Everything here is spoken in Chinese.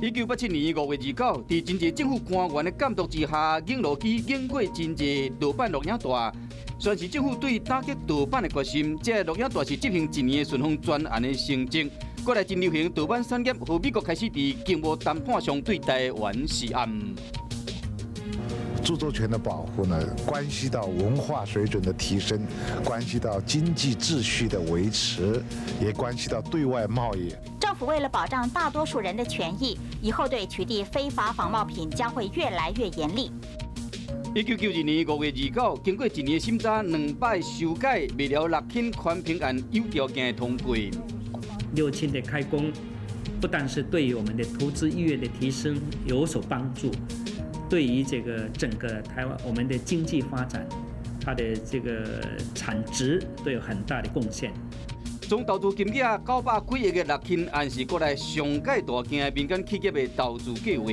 1987年5月29日，在真济政府官员的监督之下，永乐区经过真济盗版录影带，宣示政府对打击盗版的决心。这录影带是执行1年的顺风专案的成绩。过来真流行盗版产业，和美国开始在经贸谈判上对台湾施压。著作权的保护呢，关系到文化水准的提升，关系到经济秩序的维持，也关系到对外贸易。政府为了保障大多数人的权益，以后对取缔非法仿冒品将会越来越严厉。1992年5月29日，经过1年的审查，2摆修改，未了6轻宽平案有条件的通过。6轻的开工，不但是对于我们的投资意愿的提升有所帮助。对于这个整个台湾我们的经济发展，它的这个产值都有很大的贡献。总投资金额900几亿的6轻案是国内上界大件的民间企业的投资计划。